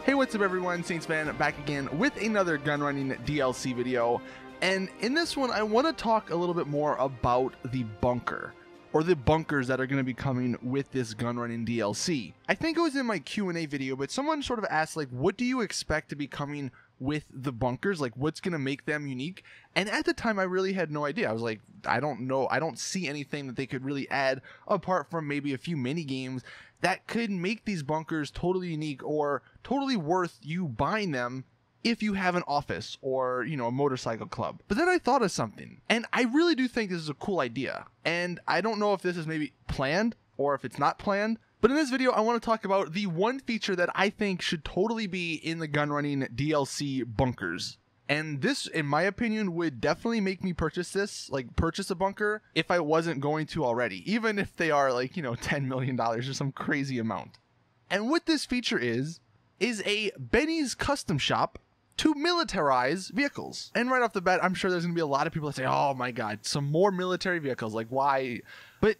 Hey, what's up everyone, Saintsfan back again with another gun running DLC video, and in this one I want to talk a little bit more about the bunker, or the bunkers that are going to be coming with this gun running DLC. I think it was in my Q&A video, but someone sort of asked, like, what do you expect to be coming with the bunkers? Like, what's going to make them unique? And at the time I really had no idea. I was like, I don't know, I don't see anything that they could really add apart from maybe a few mini games that could make these bunkers totally unique or totally worth you buying them if you have an office or, you know, a motorcycle club. But then I thought of something, and I really do think this is a cool idea. And I don't know if this is maybe planned or if it's not planned, but in this video I want to talk about the one feature that I think should totally be in the gun running DLC bunkers. And this, in my opinion, would definitely make me purchase this, like purchase a bunker, if I wasn't going to already, even if they are like, you know, $10 million or some crazy amount. And what this feature is a Benny's custom shop to militarize vehicles. And right off the bat, I'm sure there's gonna be a lot of people that say, oh my God, some more military vehicles, like why? But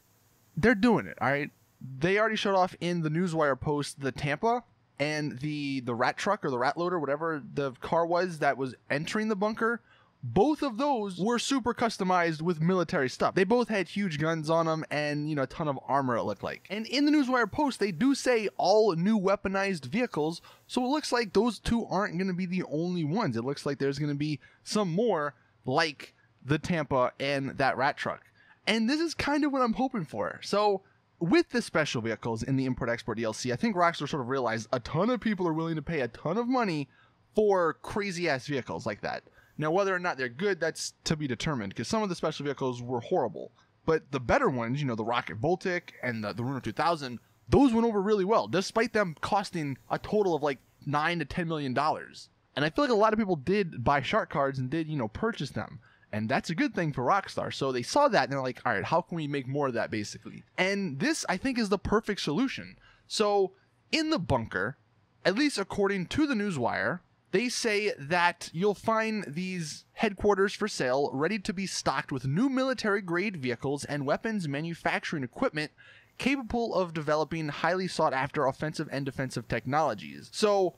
they're doing it, all right? They already showed off in the Newswire post the Tampa and the rat truck or the rat loader, whatever the car was that was entering the bunker. Both of those were super customized with military stuff. They both had huge guns on them and, you know, a ton of armor, it looked like. And in the Newswire post, they do say all new weaponized vehicles, so it looks like those two aren't going to be the only ones. It looks like there's going to be some more like the Tampa and that rat truck. And this is kind of what I'm hoping for. So with the special vehicles in the Import-Export DLC, I think Rockstar sort of realized a ton of people are willing to pay a ton of money for crazy-ass vehicles like that. Now, whether or not they're good, that's to be determined, because some of the special vehicles were horrible. But the better ones, you know, the Rocket Voltic and the Ruiner 2000, those went over really well, despite them costing a total of like $9 to $10 million. And I feel like a lot of people did buy shark cards and did, you know, purchase them. And that's a good thing for Rockstar. So they saw that and they're like, all right, how can we make more of that, basically? And this, I think, is the perfect solution. So in the bunker, at least according to the Newswire, they say that you'll find these headquarters for sale ready to be stocked with new military-grade vehicles and weapons manufacturing equipment capable of developing highly sought-after offensive and defensive technologies. So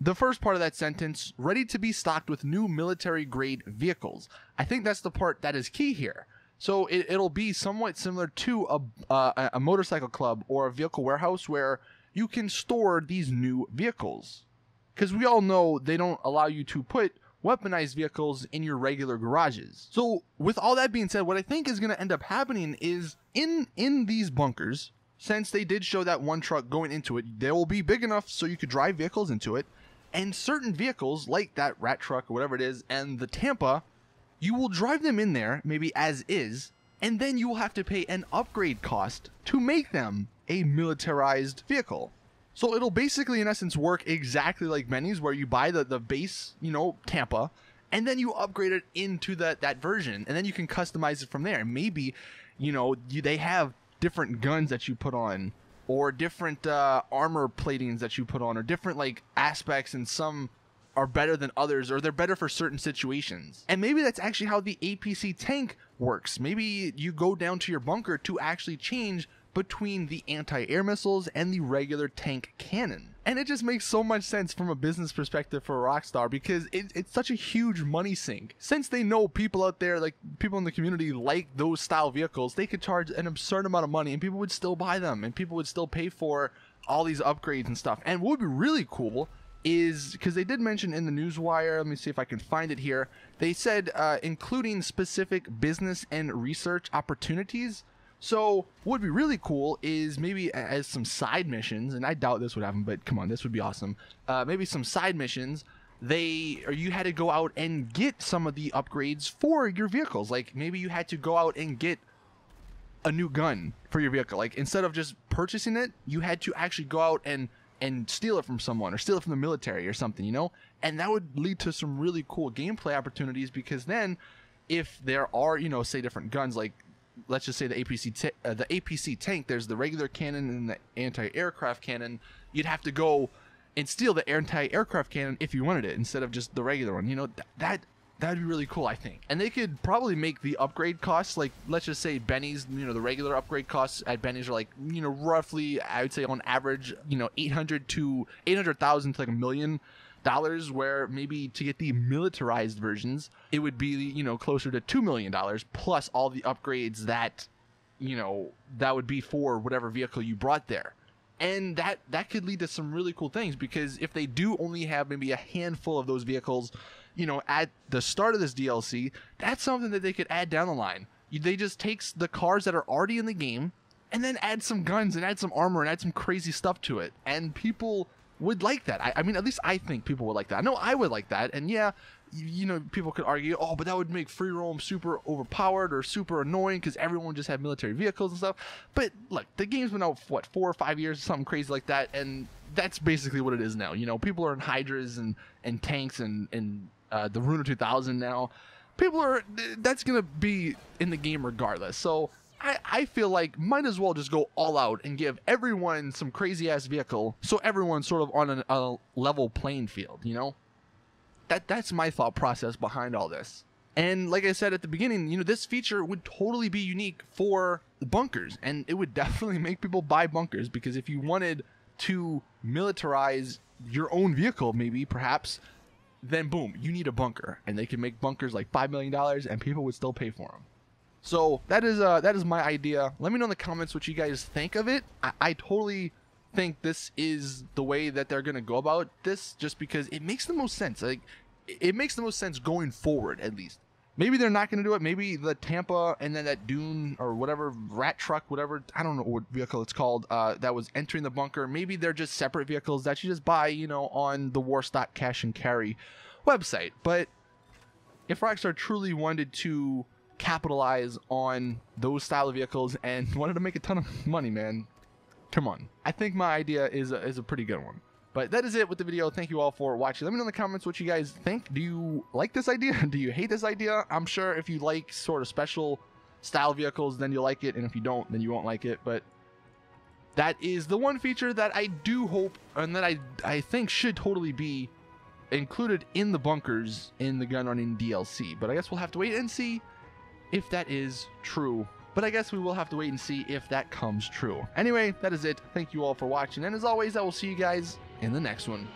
the first part of that sentence, ready to be stocked with new military-grade vehicles. I think that's the part that is key here. So it'll be somewhat similar to a motorcycle club or a vehicle warehouse where you can store these new vehicles. Because we all know they don't allow you to put weaponized vehicles in your regular garages. So with all that being said, what I think is going to end up happening is in these bunkers, since they did show that one truck going into it, they will be big enough so you could drive vehicles into it. And certain vehicles, like that rat truck or whatever it is, and the Tampa, you will drive them in there, maybe as is, and then you will have to pay an upgrade cost to make them a militarized vehicle. So it'll basically, in essence, work exactly like Benny's, where you buy the base, you know, Tampa, and then you upgrade it into that version, and then you can customize it from there. Maybe, you know, they have different guns that you put on, or different armor platings that you put on, or different like aspects, and some are better than others, or they're better for certain situations. And maybe that's actually how the APC tank works. Maybe you go down to your bunker to actually change between the anti-air missiles and the regular tank cannon. And it just makes so much sense from a business perspective for Rockstar, because it's such a huge money sink. Since they know people out there, like people in the community, like those style vehicles, they could charge an absurd amount of money and people would still buy them, and people would still pay for all these upgrades and stuff. And what would be really cool is, because they did mention in the Newswire, let me see if I can find it here, they said including specific business and research opportunities. So what would be really cool is maybe as some side missions, and I doubt this would happen, but come on, this would be awesome. Maybe some side missions, you had to go out and get some of the upgrades for your vehicles. Like maybe you had to go out and get a new gun for your vehicle. Like instead of just purchasing it, you had to actually go out and steal it from someone, or steal it from the military or something, you know? And that would lead to some really cool gameplay opportunities, because then if there are, you know, say different guns, like let's just say the APC tank, there's the regular cannon and the anti-aircraft cannon, you'd have to go and steal the anti-aircraft cannon if you wanted it, instead of just the regular one. You know, that That'd be really cool, I think. And they could probably make the upgrade costs, like, let's just say Benny's, you know, the regular upgrade costs at Benny's are like, you know, roughly, I would say on average, you know, $800,000 to like $1 million, where maybe to get the militarized versions, it would be, you know, closer to $2 million plus all the upgrades that, you know, that would be for whatever vehicle you brought there. And that could lead to some really cool things, because if they do only have maybe a handful of those vehicles, you know, at the start of this DLC, that's something that they could add down the line. They just takes the cars that are already in the game and then add some guns and add some armor and add some crazy stuff to it. And people would like that. I mean, at least I think people would like that. I know I would like that. And yeah, you know, people could argue, oh, but that would make free roam super overpowered or super annoying because everyone would just have military vehicles and stuff. But look, the game's been out for what, 4 or 5 years, something crazy like that, and that's basically what it is now. You know, people are in hydras and tanks and the Runa 2000 now. People are, that's gonna be in the game regardless. So I feel like might as well just go all out and give everyone some crazy ass vehicle, so everyone's sort of on a level playing field, you know? That's my thought process behind all this. And like I said at the beginning, you know, this feature would totally be unique for the bunkers, and it would definitely make people buy bunkers, because if you wanted to militarize your own vehicle, maybe, perhaps, then boom, you need a bunker, and they can make bunkers like $5 million and people would still pay for them. So that is my idea. Let me know in the comments what you guys think of it. I totally think this is the way that they're gonna go about this, just because it makes the most sense. Like, it makes the most sense going forward, at least. Maybe they're not gonna do it. Maybe the Tampa and then that Dune or whatever rat truck, whatever, I don't know what vehicle it's called, that was entering the bunker. Maybe they're just separate vehicles that you just buy, you know, on the Warstock Cash and Carry website. But if Rockstar truly wanted to capitalize on those style of vehicles and wanted to make a ton of money, man, come on. I think my idea is a pretty good one. But that is it with the video. Thank you all for watching. Let me know in the comments what you guys think. Do you like this idea? Do you hate this idea? I'm sure if you like sort of special style vehicles, then you'll like it. And if you don't, then you won't like it. But that is the one feature that I do hope, and that I think should totally be included in the bunkers in the gun running DLC. But I guess we'll have to wait and see if that is true. But I guess we will have to wait and see if that comes true. Anyway, that is it. Thank you all for watching. And as always, I will see you guys in the next one.